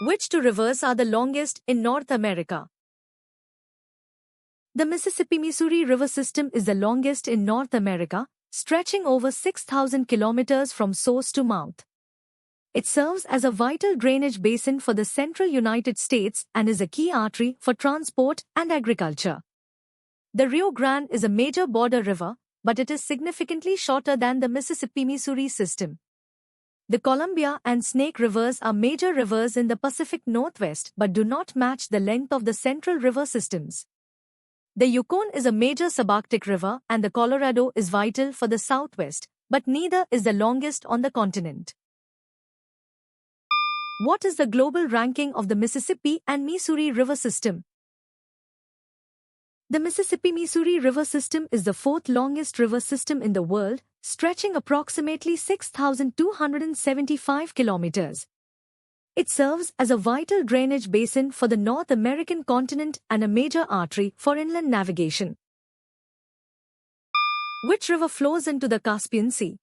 Which two rivers are the longest in North America? The Mississippi-Missouri River system is the longest in North America, stretching over 6,000 kilometers from source to mouth. It serves as a vital drainage basin for the central United States and is a key artery for transport and agriculture. The Rio Grande is a major border river, but it is significantly shorter than the Mississippi-Missouri system. The Columbia and Snake Rivers are major rivers in the Pacific Northwest but do not match the length of the central river systems. The Yukon is a major subarctic river and the Colorado is vital for the Southwest, but neither is the longest on the continent. What is the global ranking of the Mississippi and Missouri River system? The Mississippi-Missouri River system is the fourth longest river system in the world, stretching approximately 6,275 kilometers. It serves as a vital drainage basin for the North American continent and a major artery for inland navigation. Which river flows into the Caspian Sea?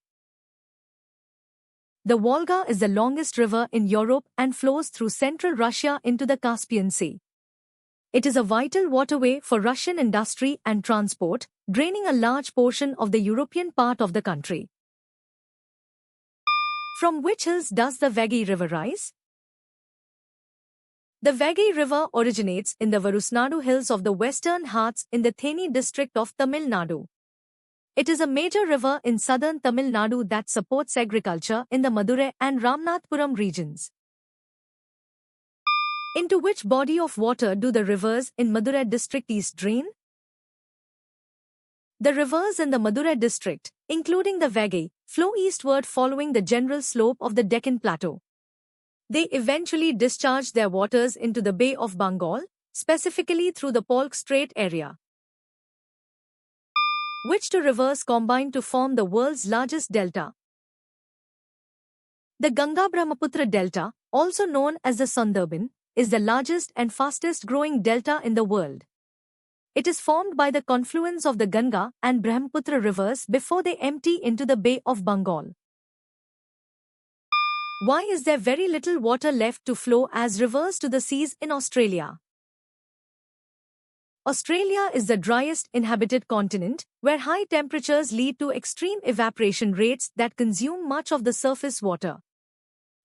The Volga is the longest river in Europe and flows through central Russia into the Caspian Sea. It is a vital waterway for Russian industry and transport, draining a large portion of the European part of the country. From which hills does the Vegi River rise? The Vegi River originates in the Varusnadu Hills of the Western Ghats in the Theni district of Tamil Nadu. It is a major river in southern Tamil Nadu that supports agriculture in the Madurai and Ramanathapuram regions. Into which body of water do the rivers in Madurai district east drain? The rivers in the Madurai district, including the Vegi, flow eastward following the general slope of the Deccan Plateau. They eventually discharge their waters into the Bay of Bengal, specifically through the Palk Strait area. Which two rivers combine to form the world's largest delta? The Ganga-Brahmaputra Delta, also known as the Sundarban, is the largest and fastest growing delta in the world. It is formed by the confluence of the Ganga and Brahmaputra rivers before they empty into the Bay of Bengal. Why is there very little water left to flow as rivers to the seas in Australia? Australia is the driest inhabited continent, where high temperatures lead to extreme evaporation rates that consume much of the surface water.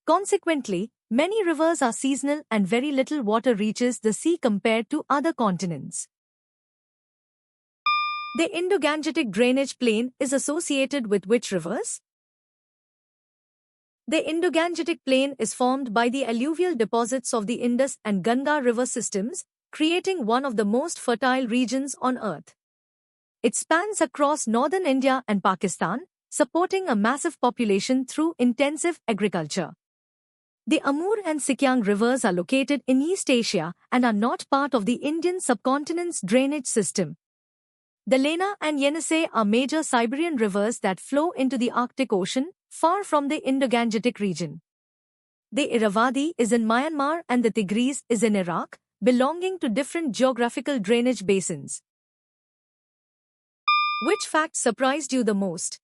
Consequently, many rivers are seasonal and very little water reaches the sea compared to other continents. The Indo-Gangetic drainage plain is associated with which rivers? The Indo-Gangetic plain is formed by the alluvial deposits of the Indus and Ganga river systems, creating one of the most fertile regions on earth. It spans across northern India and Pakistan, supporting a massive population through intensive agriculture. The Amur and Sikyang rivers are located in East Asia and are not part of the Indian subcontinent's drainage system. The Lena and Yenisei are major Siberian rivers that flow into the Arctic Ocean, far from the Indo-Gangetic region. The Irrawaddy is in Myanmar and the Tigris is in Iraq, belonging to different geographical drainage basins. Which fact surprised you the most?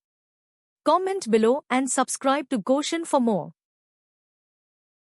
Comment below and subscribe to Goshen for more.